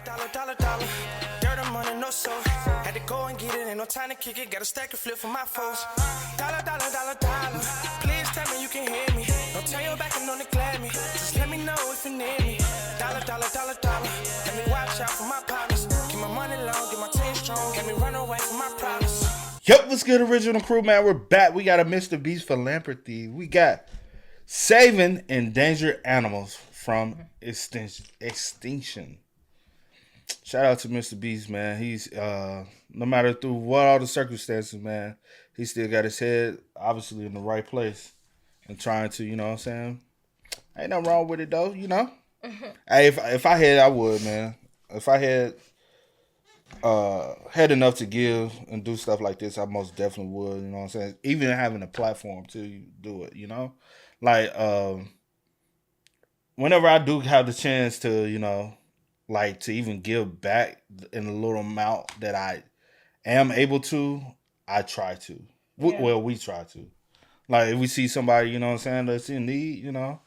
Dollar. Dirt on money, no soul. Had to go and get it, ain't no time to kick it. Got a stack and flip for my foes. Dollar. Please tell me you can hear me. Don't turn your back and don't neglect me. Just let me know if you need me. Dollar. Let me watch out for my partners. Keep my money long, get my team strong. Let me run away from my problems. Yep, what's good, original crew, man? We're back. We got a Mr. Beast philanthropy. We got saving endangered animals from extinction. Shout out to Mr. Beast, man. He's no matter through what all the circumstances, man, he still got his head obviously in the right place and trying to, you know what I'm saying? Ain't nothing wrong with it though, you know? Hey, if I had, I would, man. If I had enough to give and do stuff like this, I most definitely would, you know what I'm saying? Even having a platform to do it, you know? Like, whenever I do have the chance to, you know, like to even give back in a little amount that I am able to, I try to. Yeah. Well, we try to. Like, if we see somebody, you know what I'm saying, that's in need, you know,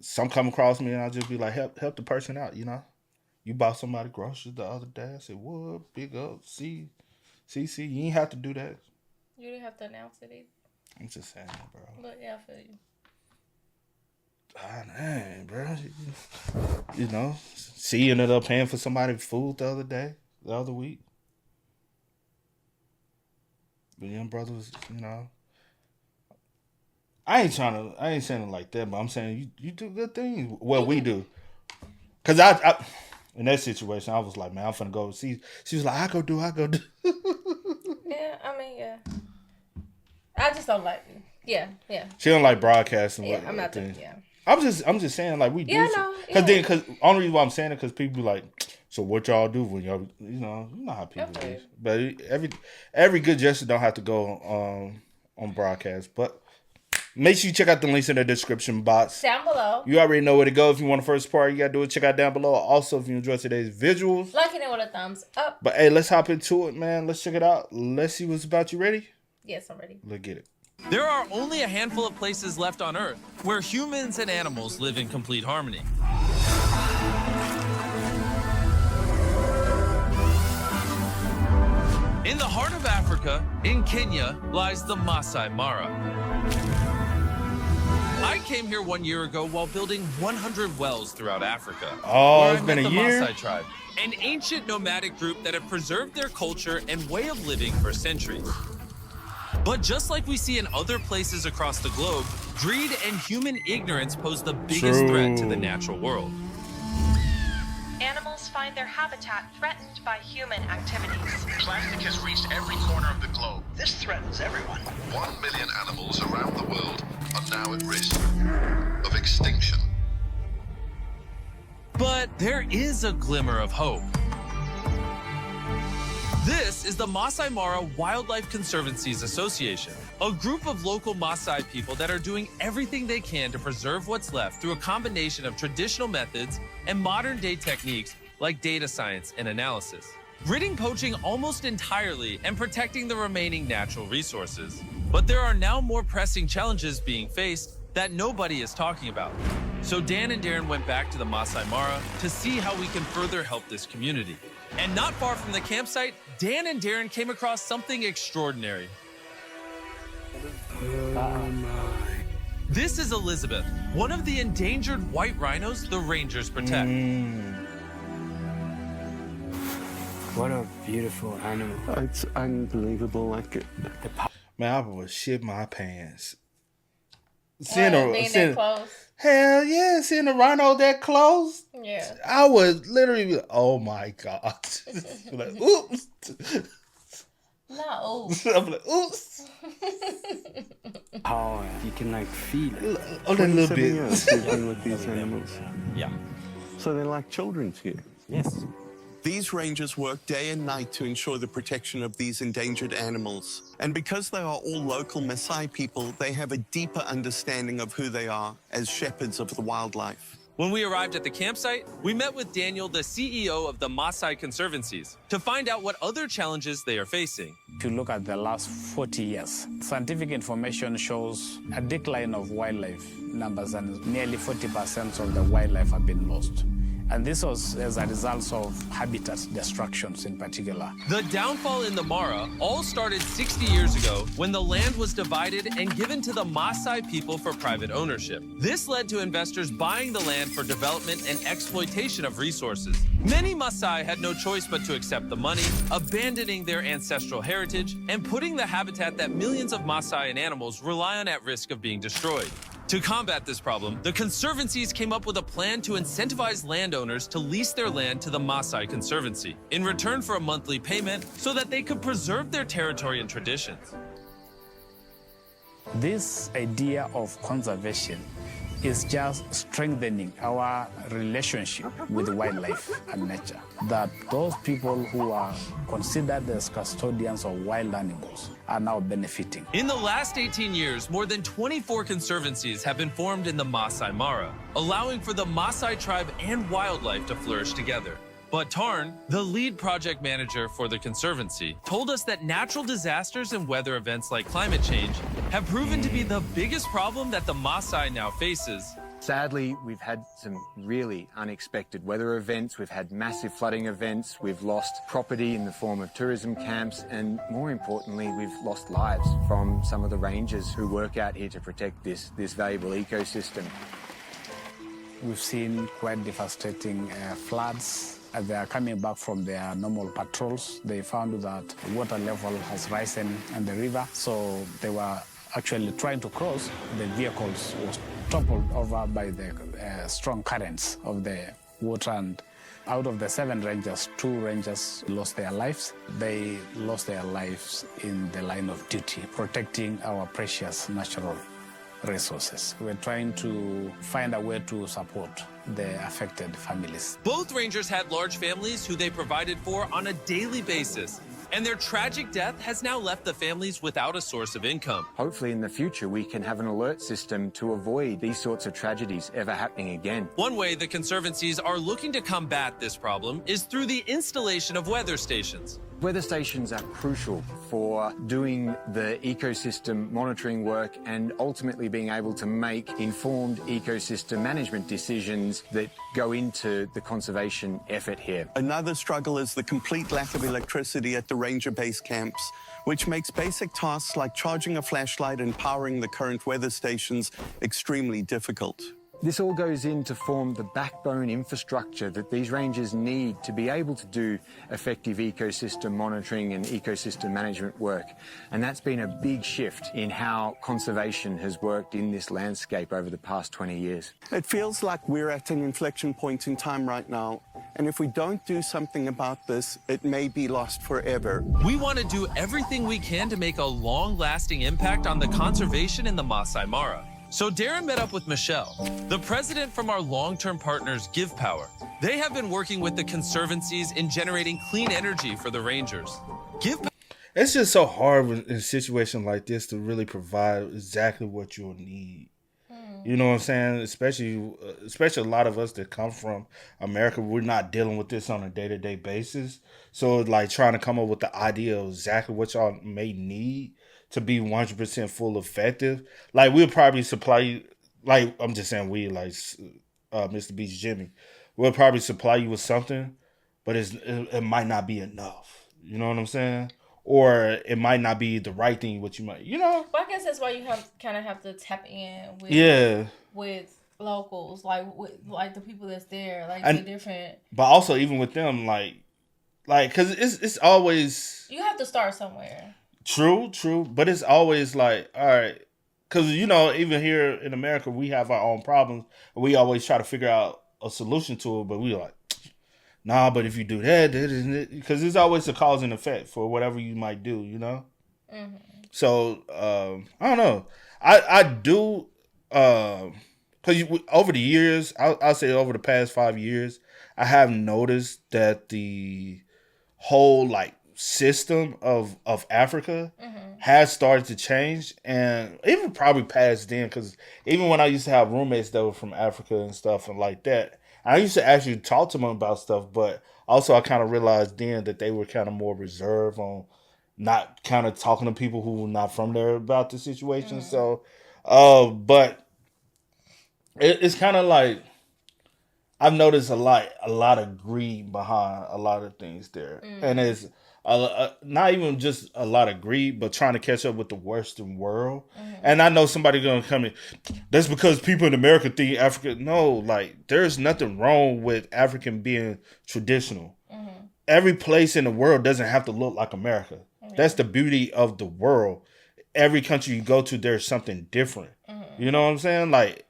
some come across me and I'll just be like, help the person out, you know? You bought somebody groceries the other day. I said, what? Big up. See, you ain't have to do that. You didn't have to announce it either. I'm just saying, bro. But yeah, I feel you. Dang, bro. You know, you ended up paying for somebody's food the other week. The young brothers, you know. I ain't saying it like that, but I'm saying you do good things. Well, we do. Cause I in that situation, I was like, man, I'm finna go see. She was like, I go do. Yeah, I mean, yeah. I just don't like it. Yeah. She don't like broadcasting. Yeah, I'm not doing. Yeah. I'm just saying, like, we do. Yeah, no. Cause only reason why I'm saying it, cause people be like, so what y'all do when y'all, you know how people do. But every good gesture don't have to go on broadcast. But make sure you check out the links in the description box down below. You already know where to go. If you want the first part, you gotta do it. Check out down below. Also, if you enjoyed today's visuals, liking it with a thumbs up. But hey, let's hop into it, man. Let's check it out. Let's see what's about. You ready? Yes, I'm ready. Let's get it. There are only a handful of places left on Earth where humans and animals live in complete harmony. In the heart of Africa, in Kenya, lies the Masai Mara. I came here 1 year ago while building 100 wells throughout Africa. Oh, it's been a year? The Masai tribe, an ancient nomadic group that have preserved their culture and way of living for centuries. But just like we see in other places across the globe, greed and human ignorance pose the biggest threat to the natural world. Animals find their habitat threatened by human activities. Plastic has reached every corner of the globe. This threatens everyone. 1 million animals around the world are now at risk of extinction. But there is a glimmer of hope. This is the Masai Mara Wildlife Conservancies Association, a group of local Masai people that are doing everything they can to preserve what's left through a combination of traditional methods and modern-day techniques like data science and analysis, ridding poaching almost entirely and protecting the remaining natural resources. But there are now more pressing challenges being faced that nobody is talking about. So Dan and Darren went back to the Masai Mara to see how we can further help this community. And not far from the campsite, Dan and Darren came across something extraordinary. This is Elizabeth, one of the endangered white rhinos the rangers protect. What a beautiful animal. It's unbelievable. Man, I would shit my pants. Being that close. Hell yeah, seeing a rhino that close. Yeah. I was literally be like, oh my God. Like, oops. Not oops. I'm like, oops. Power. You can feel it. A little bit. Years you've been with these animals. Yeah. So they're like children to you. Yes. These rangers work day and night to ensure the protection of these endangered animals. And because they are all local Masai people, they have a deeper understanding of who they are as shepherds of the wildlife. When we arrived at the campsite, we met with Daniel, the CEO of the Masai Conservancies, to find out what other challenges they are facing. If you look at the last 40 years, scientific information shows a decline of wildlife numbers, and nearly 40% of the wildlife have been lost. And this was as a result of habitat destructions in particular. The downfall in the Mara all started 60 years ago when the land was divided and given to the Masai people for private ownership. This led to investors buying the land for development and exploitation of resources. Many Masai had no choice but to accept the money, abandoning their ancestral heritage and putting the habitat that millions of Masai and animals rely on at risk of being destroyed. To combat this problem, the conservancies came up with a plan to incentivize landowners to lease their land to the Masai Conservancy in return for a monthly payment so that they could preserve their territory and traditions. This idea of conservation is just strengthening our relationship with wildlife and nature. That those people who are considered as custodians of wild animals are now benefiting. In the last 18 years, more than 24 conservancies have been formed in the Masai Mara, allowing for the Masai tribe and wildlife to flourish together. But Tarn, the lead project manager for the Conservancy, told us that natural disasters and weather events like climate change have proven to be the biggest problem that the Masai now faces. Sadly, we've had some really unexpected weather events. We've had massive flooding events. We've lost property in the form of tourism camps. And more importantly, we've lost lives from some of the rangers who work out here to protect this valuable ecosystem. We've seen quite devastating floods. As they are coming back from their normal patrols, they found that water level has risen in the river. So they were actually trying to cross. The vehicles was toppled over by the strong currents of the water. And out of the 7 rangers, 2 rangers lost their lives. They lost their lives in the line of duty, protecting our precious natural resources. We're trying to find a way to support the affected families. Both rangers had large families who they provided for on a daily basis, and their tragic death has now left the families without a source of income. Hopefully in the future we can have an alert system to avoid these sorts of tragedies ever happening again. One way the conservancies are looking to combat this problem is through the installation of weather stations. Weather stations are crucial for doing the ecosystem monitoring work and ultimately being able to make informed ecosystem management decisions that go into the conservation effort here. Another struggle is the complete lack of electricity at the ranger base camps, which makes basic tasks like charging a flashlight and powering the current weather stations extremely difficult. This all goes in to form the backbone infrastructure that these rangers need to be able to do effective ecosystem monitoring and ecosystem management work. And that's been a big shift in how conservation has worked in this landscape over the past 20 years. It feels like we're at an inflection point in time right now. And if we don't do something about this, it may be lost forever. We want to do everything we can to make a long-lasting impact on the conservation in the Masai Mara. So Darren met up with Michelle, the president from our long-term partners Give Power. They have been working with the conservancies in generating clean energy for the rangers. It's just so hard in a situation like this to really provide exactly what you'll need. You know what I'm saying? Especially a lot of us that come from America, we're not dealing with this on a day-to-day basis. So like trying to come up with the idea of exactly what y'all may need to be 100% full effective. Like we'll probably supply you, like I'm just saying we, like Mr. Beach Jimmy, we'll probably supply you with something, but it might not be enough. You know what I'm saying? Or it might not be the right thing, what you might, you know? Well, I guess that's why you have to tap in with locals, like the people that's there, like the different. But also even with them, like, cause it's always. You have to start somewhere. True, but it's always like, all right, cause you know even here in America we have our own problems, and we always try to figure out a solution to it, but we like. Nah, but if you do that, because it's always a cause and effect for whatever you might do, you know? Mm-hmm. So, I don't know. I do, because over the years, I'll say over the past 5 years, I have noticed that the whole, like, system of Africa has started to change, and even probably past then, because even when I used to have roommates that were from Africa and stuff and like that, I used to actually talk to them about stuff, but also I kind of realized then that they were kind of more reserved on not kind of talking to people who were not from there about the situation. So, but it's kind of like, I've noticed a lot of greed behind a lot of things there, and it's not even just a lot of greed, but trying to catch up with the Western world. And I know somebody gonna come in. That's because people in America think Africa. No, like there's nothing wrong with African being traditional. Every place in the world doesn't have to look like America. That's the beauty of the world. Every country you go to, there's something different. You know what I'm saying? Like.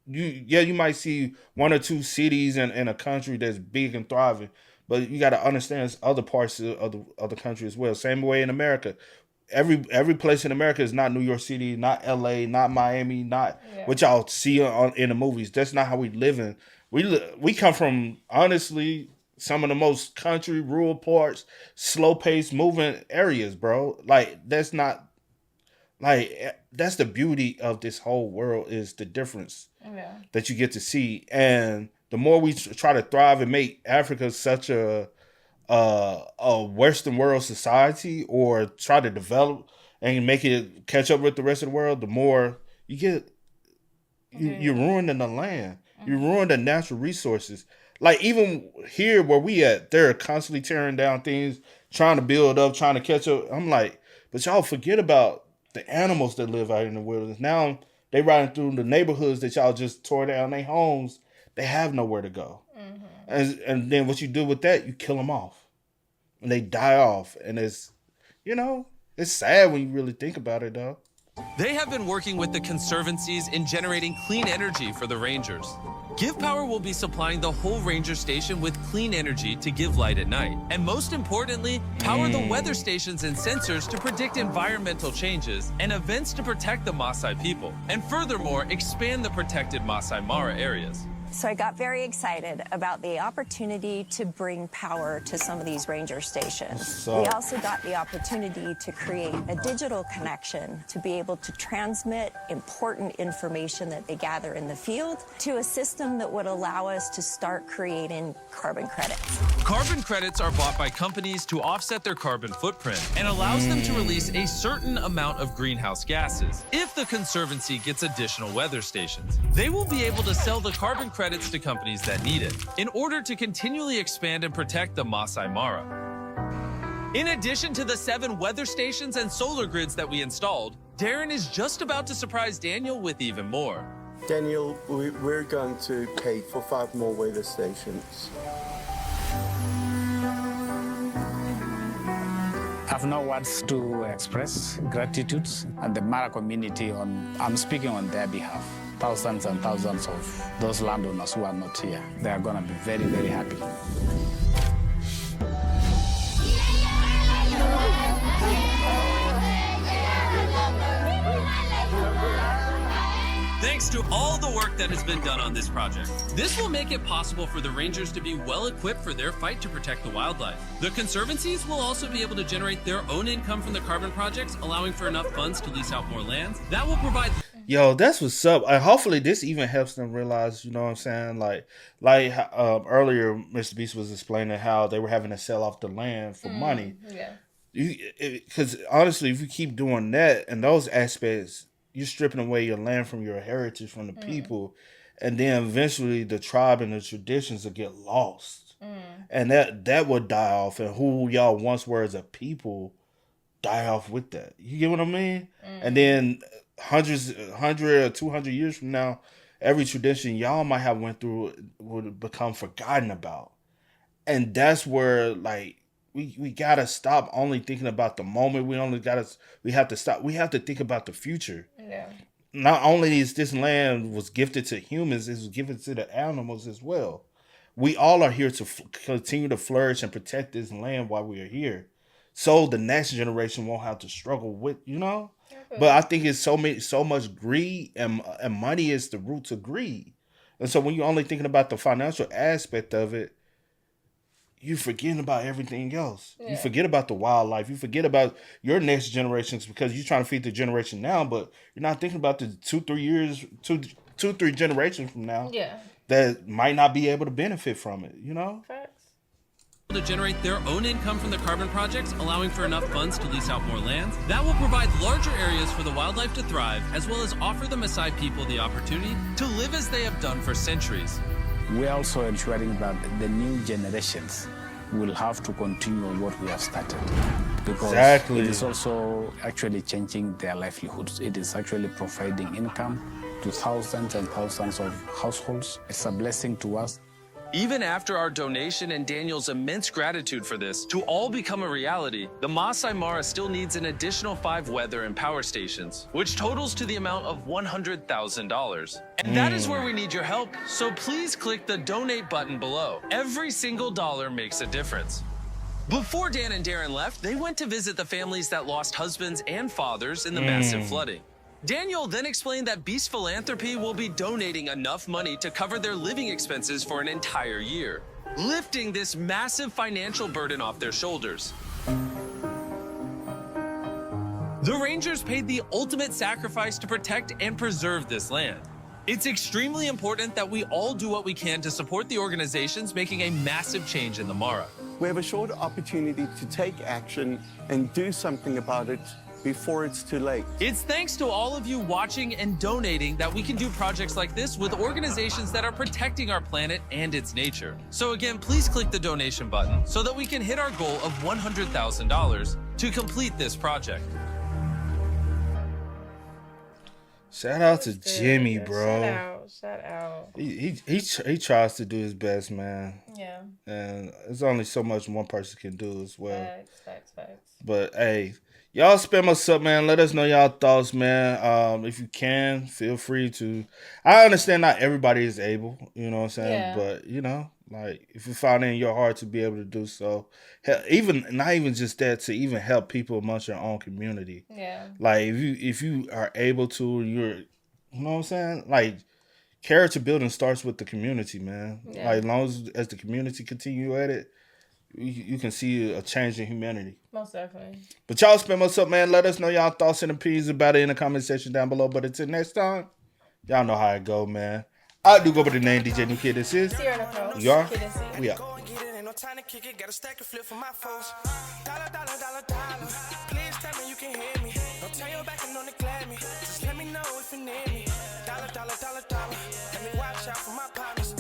You might see one or two cities in a country that's big and thriving, but you got to understand it's other parts of the country as well. Same way in America. Every place in America is not New York City, not LA, not Miami, not what y'all see in the movies. That's not how we live in. We come from, honestly, some of the most country, rural parts, slow-paced, moving areas, bro. Like, that's not... Like, that's the beauty of this whole world is the difference that you get to see. And the more we try to thrive and make Africa such a Western world society, or try to develop and make it catch up with the rest of the world, the more you get, you're ruining the land. You ruin the natural resources. Like, even here where we at, they're constantly tearing down things, trying to build up, trying to catch up. I'm like, but y'all forget about the animals that live out in the wilderness. Now they riding through the neighborhoods that y'all just tore down their homes. They have nowhere to go. And then what you do with that, you kill them off. And they die off. And it's, it's sad when you really think about it, though. They have been working with the conservancies in generating clean energy for the rangers. Give Power will be supplying the whole ranger station with clean energy to give light at night. And most importantly, power the weather stations and sensors to predict environmental changes and events to protect the Masai people. And furthermore, expand the protected Masai Mara areas. So I got very excited about the opportunity to bring power to some of these ranger stations. We also got the opportunity to create a digital connection to be able to transmit important information that they gather in the field to a system that would allow us to start creating carbon credits. Carbon credits are bought by companies to offset their carbon footprint and allows them to release a certain amount of greenhouse gases. If the Conservancy gets additional weather stations, they will be able to sell the carbon credits to companies that need it in order to continually expand and protect the Masai Mara. In addition to the 7 weather stations and solar grids that we installed, Darren is just about to surprise Daniel with even more. Daniel, we're going to pay for 5 more weather stations. I have no words to express gratitude and the Mara community I'm speaking on their behalf. Thousands and thousands of those landowners who are not here. They are going to be very, very happy. Thanks to all the work that has been done on this project. This will make it possible for the rangers to be well equipped for their fight to protect the wildlife. The conservancies will also be able to generate their own income from the carbon projects, allowing for enough funds to lease out more lands. That will provide... Yo, that's what's up. Hopefully this even helps them realize, you know what I'm saying? Like earlier, Mr. Beast was explaining how they were having to sell off the land for money. Yeah. Because honestly, if you keep doing that and those aspects, you're stripping away your land from your heritage, from the people. And then eventually the tribe and the traditions will get lost. And that will die off. And who y'all once were as a people die off with that. You get what I mean? And then 100 or 200 years from now, every tradition y'all might have went through would become forgotten about. And that's where, like, we gotta stop only thinking about the moment. We have to stop. We have to think about the future. Yeah. Not only is this land was gifted to humans, it was gifted to the animals as well. We all are here to continue to flourish and protect this land while we are here, so the next generation won't have to struggle with, But I think it's so much greed, and money is the root of greed. And so when you're only thinking about the financial aspect of it, you're forgetting about everything else. Yeah. You forget about the wildlife. You forget about your next generations because you're trying to feed the generation now, but you're not thinking about the 2-3 generations from now that might not be able to benefit from it, Facts. To generate their own income from the carbon projects, allowing for enough funds to lease out more lands. That will provide larger areas for the wildlife to thrive, as well as offer the Masai people the opportunity to live as they have done for centuries. we're also ensuring that the new generations will have to continue what we have started. Because it is also actually changing their livelihoods. It is actually providing income to thousands and thousands of households. It's a blessing to us. Even after our donation and Daniel's immense gratitude for this to all become a reality, the Masai Mara still needs an additional 5 weather and power stations, which totals to the amount of $100,000. And that is where we need your help, so please click the donate button below. Every single dollar makes a difference. Before Dan and Darren left, they went to visit the families that lost husbands and fathers in the massive flooding. Daniel then explained that Beast Philanthropy will be donating enough money to cover their living expenses for an entire year, lifting this massive financial burden off their shoulders. The Rangers paid the ultimate sacrifice to protect and preserve this land. It's extremely important that we all do what we can to support the organizations making a massive change in the Mara. We have a short opportunity to take action and do something about it before it's too late. It's thanks to all of you watching and donating that we can do projects like this with organizations that are protecting our planet and its nature. So again, please click the donation button so that we can hit our goal of $100,000 to complete this project. Shout out to Jimmy, bro. Shout out. He tries to do his best, man. Yeah. And there's only so much one person can do as well. Facts. But hey, y'all spam us up, man. Let us know y'all thoughts, man. If you can, feel free to. I understand not everybody is able, you know what I'm saying? Yeah. But, you know, like, if you find it in your heart to be able to do so, not even just that, to even help people amongst your own community. Yeah. Like, if you are able to, you know what I'm saying? Like, character building starts with the community, man. Yeah. Like, as long as the community continue at it, you can see a change in humanity. Most definitely. But y'all spam us up, man. Let us know y'all thoughts and opinions about it in the comment section down below. But until next time, y'all know how it go, man. I do go by the name DJ New Kid. This is you are. We out. Time to kick it, got a stack of flip for my foes. Dollar. Please tell me you can hear me. Don't turn your back and don't neglect me. Just let me know if you need me. Dollar. Let me watch out for my partners.